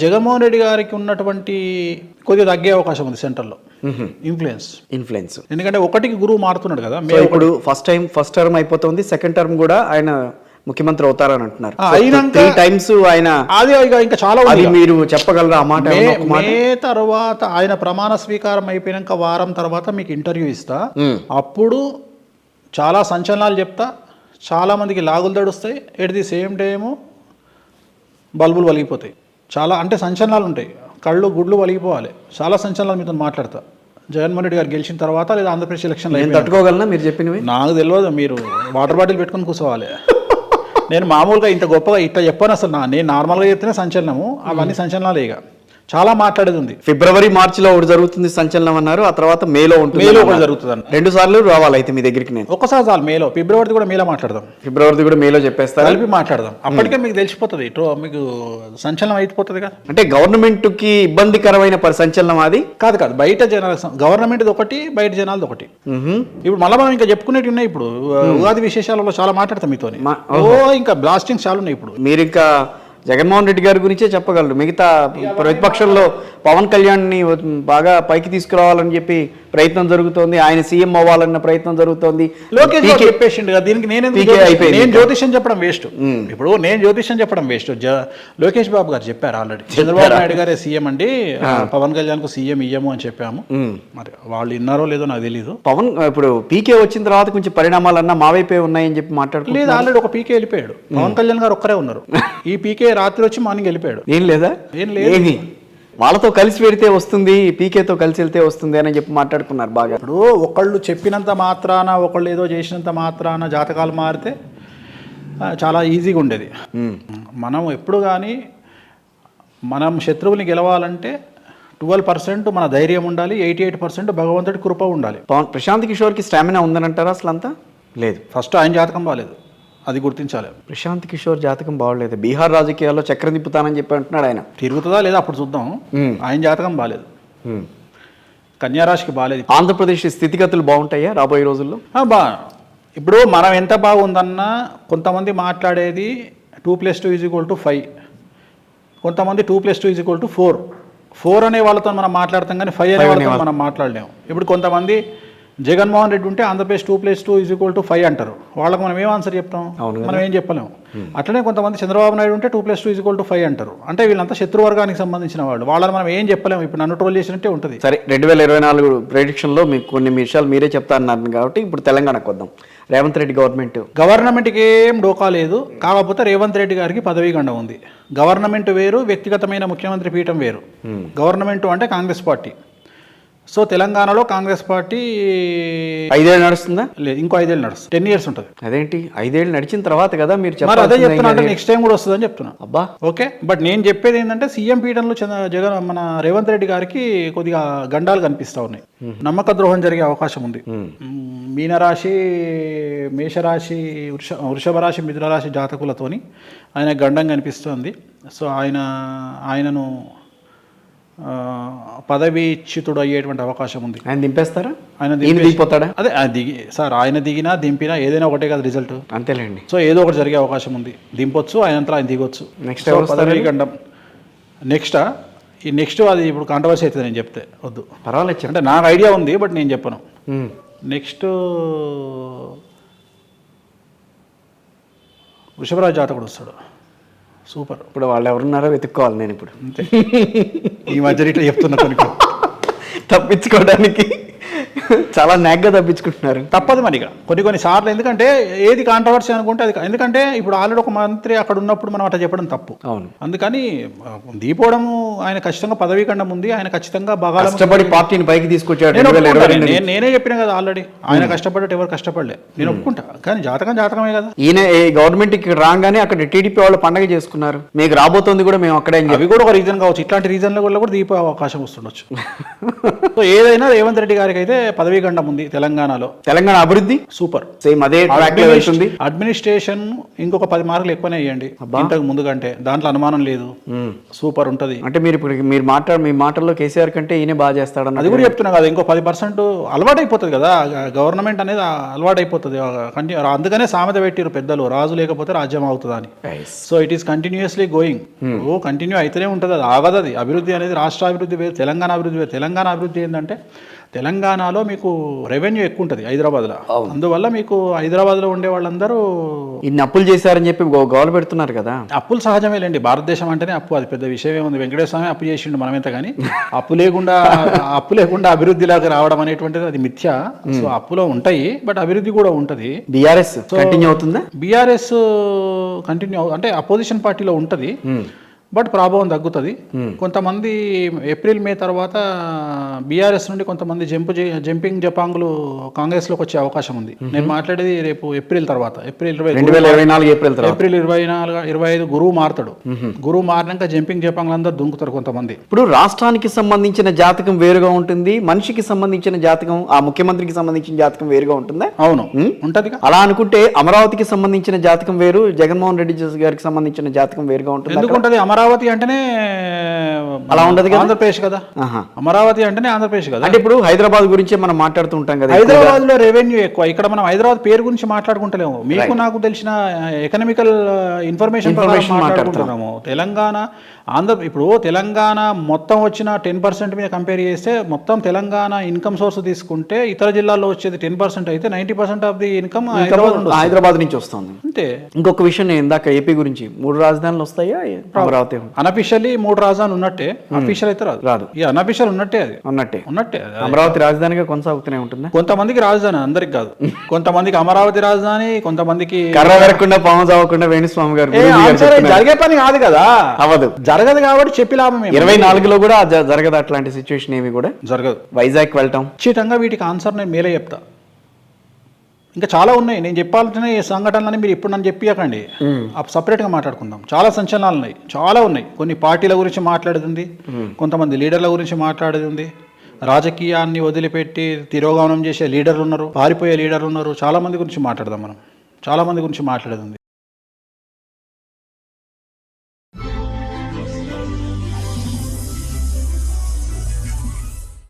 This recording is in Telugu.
జగన్మోహన్ రెడ్డి గారికి ఉన్నటువంటి కొద్దిగా తగ్గే అవకాశం ఉంది సెంటర్లో ఇన్ఫ్లుయెన్స్. ఎందుకంటే ఒకటికి గురువు మారుతున్నాడు కదా. ఇప్పుడు ఫస్ట్ టర్మ్ అయిపోతుంది, సెకండ్ టర్మ్ కూడా ఆయన ముఖ్యమంత్రి అవుతారని అంటున్నారు. టైమ్స్ ఆయన అది ఇంకా చాలా మీరు చెప్పగలరా ఆ మాట? మే తర్వాత ఆయన ప్రమాణ స్వీకారం అయిపోయినాక వారం తర్వాత మీకు ఇంటర్వ్యూ ఇస్తా, అప్పుడు చాలా సంచలనాలు చెప్తా, చాలా మందికి లాగులు తడుస్తాయి, ఎట్ ది సేమ్ టైము బల్బులు వలిగిపోతాయి. చాలా అంటే సంచలనాలు ఉంటాయి, కళ్ళు గుడ్లు వలిగిపోవాలి. చాలా సంచలనాలు మీతో మాట్లాడతా జగన్మోహన్ రెడ్డి గారు గెలిచిన తర్వాత లేదా ఆంధ్రప్రదేశ్ ఎలక్షన్లో. తట్టుకోగలనా మీరు చెప్పినవి? నాకు తెలియదు, మీరు వాటర్ బాటిల్ పెట్టుకొని కూర్చోవాలి. నేను మామూలుగా ఇంత గొప్పగా ఇట్లా చెప్పాను అసలు. నేను నార్మల్గా చెప్తేనే సంచలనము, అవన్నీ సంచలనాలే. ఇక చాలా మాట్లాడేది ఉంది. ఫిబ్రవరి మార్చిలో ఒకటి జరుగుతుంది సంచలనం అన్నారు, ఆ తర్వాత మేలో ఉంటుంది. మేలో ఒకటి జరుగుతుంది అన్న. 2 సార్లు రావాలి అయితే మీ దగ్గరికి. నేను ఒకసారి చాలు మేలో. ఫిబ్రవరిది కూడా మేలో మాట్లాడదాం. ఫిబ్రవరిది కూడా మేలో చెప్పేస్తారు, కలిపి మాట్లాడదాం. అప్పటికే మీకు తెలిసిపోతుంది, మీకు సంచలనం అయిపోతుంది కదా. అంటే గవర్నమెంట్ కి ఇబ్బందికరమైన సంచలనం అది కాదు. బయట జనాల గవర్నమెంట్ ఒకటి, బయట జనాలది ఒకటి. ఇప్పుడు మళ్ళీ మనం ఇంకా చెప్పుకునేవి ఉన్నాయి. ఇప్పుడు ఉగాది విశేషాలలో చాలా మాట్లాడతాం మీతో. ఇంకా బ్లాస్టింగ్ చాలా ఉన్నాయి. ఇప్పుడు మీరు ఇంకా జగన్మోహన్ రెడ్డి గారి గురించే చెప్పగలరు. మిగతా ప్రతిపక్షంలో పవన్ కళ్యాణ్ ని బాగా పైకి తీసుకురావాలని చెప్పి ప్రయత్నం జరుగుతోంది, ఆయన సీఎం అవ్వాలన్న ప్రయత్నం జరుగుతోంది. లోకేష్ చెప్పేసిండు కదా, దీనికి నేను జ్యోతిష్యం చెప్పడం వేస్ట్. ఇప్పుడు నేను జ్యోతిష్యం చెప్పడం వేస్ట్. లోకేష్ బాబు గారు చెప్పారు ఆల్రెడీ, చంద్రబాబు నాయుడు గారే సీఎం అండి, పవన్ కళ్యాణ్ కు సీఎం ఇయ్యము అని చెప్పాము. మరి వాళ్ళు విన్నారో లేదో నాకు తెలియదు. పవన్ ఇప్పుడు పీకే వచ్చిన తర్వాత కొంచెం పరిణామాలన్నా మా వైపే ఉన్నాయని చెప్పి మాట్లాడుతుంది. లేదు, ఆల్రెడీ ఒక పీకే వెళ్ళిపోయాడు. పవన్ కళ్యాణ్ గారు ఒక్కరే ఉన్నారు. ఈ పీకే రాత్రి వచ్చి మార్నింగ్ వెళ్ళిపోయాడు. ఏం లేదా? ఏం లేదు, వాళ్ళతో కలిసి పెడితే వస్తుంది, పీకేతో కలిసి వెళ్తే వస్తుంది అని చెప్పి మాట్లాడుకున్నారు బాగా. ఇప్పుడు ఒకళ్ళు చెప్పినంత మాత్రాన, ఒకళ్ళు ఏదో చేసినంత మాత్రాన జాతకాలు మారితే చాలా ఈజీగా ఉండేది. మనం ఎప్పుడు కానీ మనం శత్రువుని గెలవాలంటే 12% మన ధైర్యం ఉండాలి, 88% భగవంతుడి కృప ఉండాలి. ప్రశాంత్ కిషోర్కి స్టామినా ఉందనంటారా? అసలు అంతా లేదు. ఫస్ట్ ఆయన జాతకం బాగాలేదు, అది గుర్తించాలి. ప్రశాంత్ కిషోర్ జాతకం బాగలేదు. బీహార్ రాజకీయాల్లో చక్రం తిప్పుతానని చెప్పి అంటున్నాడు. ఆయన తిరుగుతుందా లేదా అప్పుడు చూద్దాం. ఆయన జాతకం బాగాలేదు, కన్యారాశికి బాగాలేదు. ఆంధ్రప్రదేశ్ స్థితిగతులు బాగుంటాయా రాబోయే రోజుల్లో? ఇప్పుడు మనం ఎంత బాగుందన్నా కొంతమంది మాట్లాడేది 2+2 = 5, కొంతమంది 2+2 = 4. 4 అనే వాళ్ళతో మనం మాట్లాడతాం కానీ 5 అనే వాళ్ళతో మనం మాట్లాడలేము. ఇప్పుడు కొంతమంది జగన్మోహన్ రెడ్డి ఉంటే ఆంధ్రప్రదేశ్ 2+2 = 5 అంటారు. వాళ్ళకి మనం ఏం ఆన్సర్ చెప్తాం? మనం ఏం చెప్పలేము. అట్లనే కొంతమంది చంద్రబాబు నాయుడు ఉంటే 2+2 = 5 అంటారు. అంటే వీళ్ళంతా శత్రువర్గానికి సంబంధించిన వాళ్ళు, వాళ్ళని మనం ఏం చెప్పలేము. ఇప్పుడు నన్ను ట్రోల్ చేసినట్టే ఉంటుంది. సరే, 2024 ప్రెడిక్షన్లో మీకు కొన్ని విషయాలు మీరే చెప్తా అన్నారు కాబట్టి ఇప్పుడు తెలంగాణకు వద్దాం. రేవంత్ రెడ్డి గవర్నమెంట్కి ఏం డోకా లేదు. కాకపోతే రేవంత్ రెడ్డి గారికి పదవీ గండ ఉంది. గవర్నమెంట్ వేరు, వ్యక్తిగతమైన ముఖ్యమంత్రి పీఠం వేరు. గవర్నమెంట్ అంటే కాంగ్రెస్ పార్టీ. సో తెలంగాణలో కాంగ్రెస్ పార్టీ 5 ఏళ్ళు నడుస్తుందా? లేదు, ఇంకో 5 ఏళ్ళు నడుస్తుంది. 10 years ఉంటుంది. అదేంటి 5 ఏళ్ళు నడిచిన తర్వాత కదా మీరు చెప్పారు? అదే చెప్తున్నా, అంటే నెక్స్ట్ టైం కూడా వస్తుందని చెప్తున్నా. అబ్బా ఓకే. బట్ నేను చెప్పేది ఏంటంటే సీఎం పీఠంలో మన రేవంత్ రెడ్డి గారికి కొద్దిగా గండాలు కనిపిస్తూ ఉన్నాయి. నమ్మక ద్రోహం జరిగే అవకాశం ఉంది. మీనరాశి, మేషరాశి, వృషభ రాశి, మిథున రాశి జాతకులతోని ఆయన గండం కనిపిస్తుంది. సో ఆయనను పదవీచ్యుతుడు అయ్యేటువంటి అవకాశం ఉంది. ఆయన దింపేస్తారా? ఆయన దిగిపోతాడా? అదే సార్, ఆయన దిగినా దింపినా ఏదైనా ఒకటే కదా రిజల్ట్. అంతేలేండి. సో ఏదో ఒకటి జరిగే అవకాశం ఉంది. దింపొచ్చు, ఆయన దిగొచ్చు. నెక్స్ట్ పదవీ గండం నెక్స్ట్ అది ఇప్పుడు కాంట్రవర్సీ అవుతుంది. నేను చెప్తే వద్దు, పర్వాలేదు. అంటే నాకు ఐడియా ఉంది బట్ నేను చెప్పను. నెక్స్ట్ వృషభరాజు జాతకుడు వస్తాడు. సూపర్. ఇప్పుడు వాళ్ళు ఎవరున్నారో వెతుక్కోవాలి నేను ఇప్పుడు. అంతే, ఈ మధ్య ఇట్లా చెప్తున్నా కొన్ని తప్పించుకోవడానికి చాలా నాగ్గా తప్పించుకుంటున్నారు. తప్పదు మరి ఇక కొన్ని సార్లు. ఎందుకంటే ఏది కాంట్రవర్సీ అనుకుంటే అది, ఎందుకంటే ఇప్పుడు ఆల్రెడీ ఒక మంత్రి అక్కడ ఉన్నప్పుడు మనం అట్లా చెప్పడం తప్పు. అవును. అందుకని దీపోవడము, ఆయన ఖచ్చితంగా పదవీ ఖండం ఉంది. ఆయన ఖచ్చితంగా బాగా కష్టపడి పార్టీని పైకి తీసుకొచ్చాడు. నేనే చెప్పిన కదా ఆల్రెడీ, ఆయన కష్టపడ్డట్టు ఎవరు కష్టపడలే, నేను ఒప్పుకుంటా. కానీ జాతకమే కదా. ఈయన గవర్నమెంట్ కి రాగానే అక్కడ టీడీపీ వాళ్ళు పండగ చేసుకున్నారు. మీకు రాబోతోంది కూడా మేము అక్కడే. అవి కూడా ఒక రీజన్ కావచ్చు. ఇట్లాంటి రీజన్ల వల్ల కూడా దీప అవకాశం వస్తుండొచ్చు. సో ఏదైనా రేవంత్ రెడ్డి గారికి అయితే పదవీ గండం ఉంది తెలంగాణలో. తెలంగాణ అభివృద్ధి సూపర్. సేమ్ అదే ట్రాక్ లో వెళ్తుంది. అడ్మినిస్ట్రేషన్ ఇంకొక 10 మార్కులు ఎక్కువనే వేయండి ఇంతకు ముందు కంటే, దాంట్లో అనుమానం లేదు. సూపర్ ఉంటది. అంటే మీరు ఇప్పుడు మీ మాటల్లో కేసీఆర్ కంటే ఈయన బాగా చేస్తాడన్న అది కూడా చెప్తున్నా కదా, ఇంకో 10% అలవాటు అయిపోతుంది కదా, గవర్నమెంట్ అనేది అలవాటు అయిపోతుంది. అందుకనే సామెత పెట్టిరు పెద్దలు, రాజు లేకపోతే రాజ్యం అవుతుంది అని. So it is continuously going. Continue అయితేనే ఉంటుంది, అది ఆగదు. అది అభివృద్ధి అనేది రాష్ట్ర అభివృద్ధి వేరు, తెలంగాణ అభివృద్ధి వేరు. తెలంగాణ అభివృద్ధి ఏంటంటే తెలంగాణలో మీకు రెవెన్యూ ఎక్కువ ఉంటుంది హైదరాబాద్లో, అందువల్ల మీకు హైదరాబాద్లో ఉండే వాళ్ళందరూ ఇన్ని అప్పులు చేశారని చెప్పి గోల పెడుతున్నారు కదా. అప్పులు సహజమేలేండి, భారతదేశం అంటేనే అప్పు, అది పెద్ద విషయం ఏముంది. వెంకటేశ్వర స్వామి అప్పు చేసిండు మనమెంత, కానీ అప్పు లేకుండా అభివృద్ధిలోకి రావడం అనేటువంటిది అది మిథ్య. సో అప్పులో ఉంటాయి, బట్ అభివృద్ధి కూడా ఉంటుంది. బీఆర్ఎస్ కంటిన్యూ అవుతుందా? బీఆర్ఎస్ కంటిన్యూ అంటే అపోజిషన్ పార్టీలో ఉంటుంది, బట్ ప్రభావం తగ్గుతుంది. కొంతమంది ఏప్రిల్ మే తర్వాత బీఆర్ఎస్ నుండి కొంతమంది జంపింగ్ జపాంగులు కాంగ్రెస్లోకి వచ్చే అవకాశం ఉంది. నేను మాట్లాడేది రేపు ఏప్రిల్ తర్వాత, ఏప్రిల్ 25 గురువు మారుతాడు. గురువు మారినాక జంపింగ్ జపాంగులు అందరూ దుంకుతారు కొంతమంది. ఇప్పుడు రాష్ట్రానికి సంబంధించిన జాతకం వేరుగా ఉంటుంది, మనిషికి సంబంధించిన జాతకం, ఆ ముఖ్యమంత్రికి సంబంధించిన జాతకం వేరుగా ఉంటుందా? అవును, ఉంటది. అలా అనుకుంటే అమరావతికి సంబంధించిన జాతకం వేరు, జగన్మోహన్ రెడ్డి గారికి సంబంధించిన జాతకం వేరుగా ఉంటుంది. ఎందుకుంటది? అమరావతి అంటేనే అలా ఉండదు కదా, ఆంధ్రప్రదేశ్ కదా. అమరావతి అంటేనే ఆంధ్రప్రదేశ్ కదా. అంటే ఇప్పుడు హైదరాబాద్ గురించి మనం మాట్లాడుతూ ఉంటాం కదా, హైదరాబాద్ లో రెవెన్యూ ఎక్కువ. ఇక్కడ మనం హైదరాబాద్ పేరు గురించి మాట్లాడుకుంటలేము, మీకు నాకు తెలిసిన ఎకనామికల్ ఇన్ఫర్మేషన్ మాట్లాడుకుంటున్నాము. తెలంగాణ ఇప్పుడు తెలంగాణ మొత్తం వచ్చిన 10% మీద కంపేర్ చేస్తే, మొత్తం తెలంగాణ ఇన్కమ్ సోర్స్ తీసుకుంటే ఇతర జిల్లాల్లో వచ్చేది 10% అయితే 90% ఆఫ్ ది ఇన్కమ్ హైదరాబాద్ నుంచి వస్తుంది. అంతే. ఇంకొక విషయం, నేను ఇందాక ఏపీ గురించి 3 రాజధానులు వస్తాయా? అమరావతి అనఫిషియల్లీ 3 రాజధానులు ఉన్నట్టే, అఫీషియల్ అయితే రాదు. ఈ అనఫిషియల్ ఉన్నట్టే, అది ఉన్నట్టే. అమరావతి రాజధానిగా కొనసాగుతూనే ఉంటుంది. కొంతమందికి రాజధాని, అందరికి కాదు. కొంతమందికి అమరావతి రాజధాని, కొంతమందికి కర్ర వెరకుండా పాము చావకుండా వేణుస్వామి గారు జరిగే పని కాదు కదా, అవదు, జరగదు కాబట్టి చెప్పి లాభం. 24లో కూడా జరగదు అట్లాంటి సిచ్యువేషన్, ఏమి కూడా జరగదు. వైజాగ్ వెళ్ళటం ఖచ్చితంగా వీటికి ఆన్సర్ నేను మేలే చెప్తా. ఇంకా చాలా ఉన్నాయి, నేను చెప్పాలంటే ఈ సంఘటనలని మీరు ఇప్పుడు నన్ను చెప్పియకండి, సపరేట్గా మాట్లాడుకుందాం. చాలా సంచలనాలు ఉన్నాయి, చాలా ఉన్నాయి. కొన్ని పార్టీల గురించి మాట్లాడేది, కొంతమంది లీడర్ల గురించి మాట్లాడేది ఉంది. రాజకీయాన్ని వదిలిపెట్టి తిరోగమనం చేసే లీడర్లు ఉన్నారు, పారిపోయే లీడర్లు ఉన్నారు. చాలా మంది గురించి మాట్లాడదాం మనం, చాలా మంది గురించి మాట్లాడేది ఉంది.